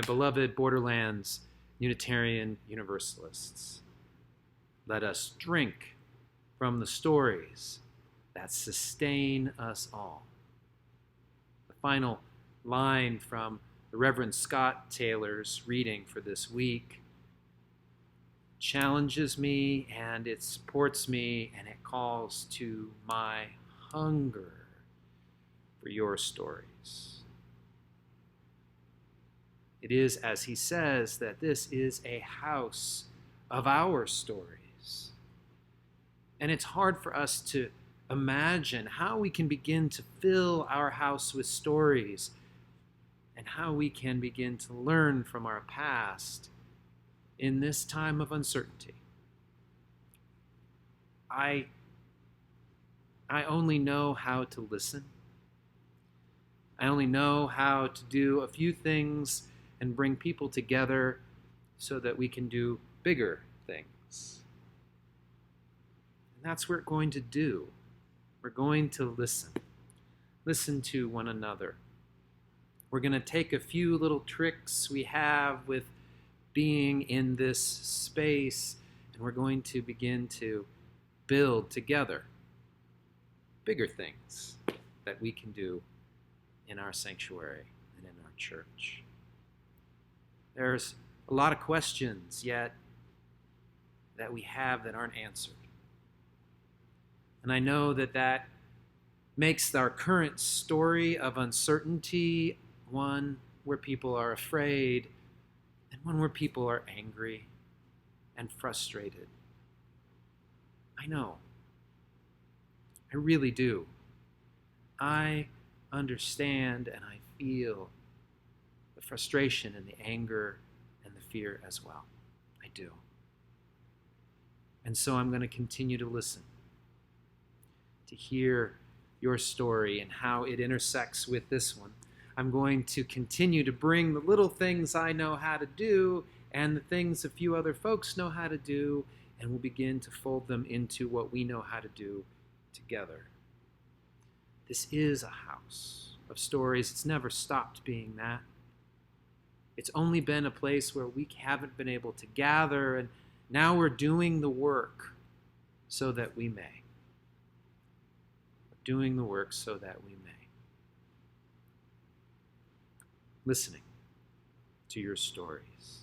My beloved Borderlands Unitarian Universalists, let us drink from the stories that sustain us all. The final line from the Reverend Scott Taylor's reading for this week challenges me, and it supports me, and it calls to my hunger for your stories. It is, as he says, that this is a house of our stories. And it's hard for us to imagine how we can begin to fill our house with stories and how we can begin to learn from our past in this time of uncertainty. I only know how to listen. I only know how to do a few things and bring people together so that we can do bigger things. And that's what we're going to do. We're going to listen to one another. We're going to take a few little tricks we have with being in this space, and we're going to begin to build together bigger things that we can do in our sanctuary and in our church. There's a lot of questions yet that we have that aren't answered. And I know that that makes our current story of uncertainty one where people are afraid and one where people are angry and frustrated. I know. I really do. I understand and I feel the frustration and the anger and the fear as well. I do. And so I'm going to continue to listen, to hear your story and how it intersects with this one. I'm going to continue to bring the little things I know how to do and the things a few other folks know how to do, and we'll begin to fold them into what we know how to do together. This is a house of stories. It's never stopped being that. It's only been a place where we haven't been able to gather, and now we're doing the work so that we may. We're doing the work so that we may. Listening to your stories,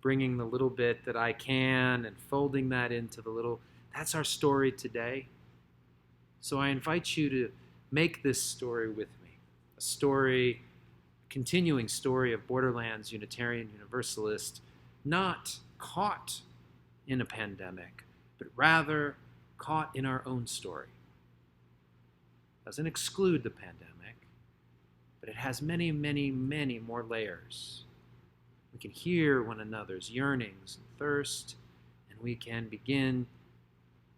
bringing the little bit that I can and folding that into the little, that's our story today. So I invite you to make this story with me, a story, continuing story of Borderlands Unitarian Universalist, not caught in a pandemic, but rather caught in our own story. Doesn't exclude the pandemic, but it has many, many, many more layers. We can hear one another's yearnings and thirst, and we can begin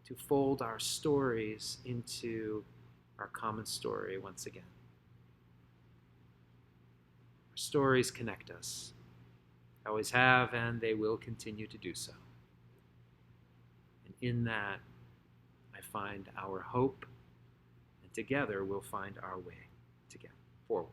to fold our stories into our common story once again. Our stories connect us, always have, and they will continue to do so. And in that, I find our hope, and together we'll find our way together forward.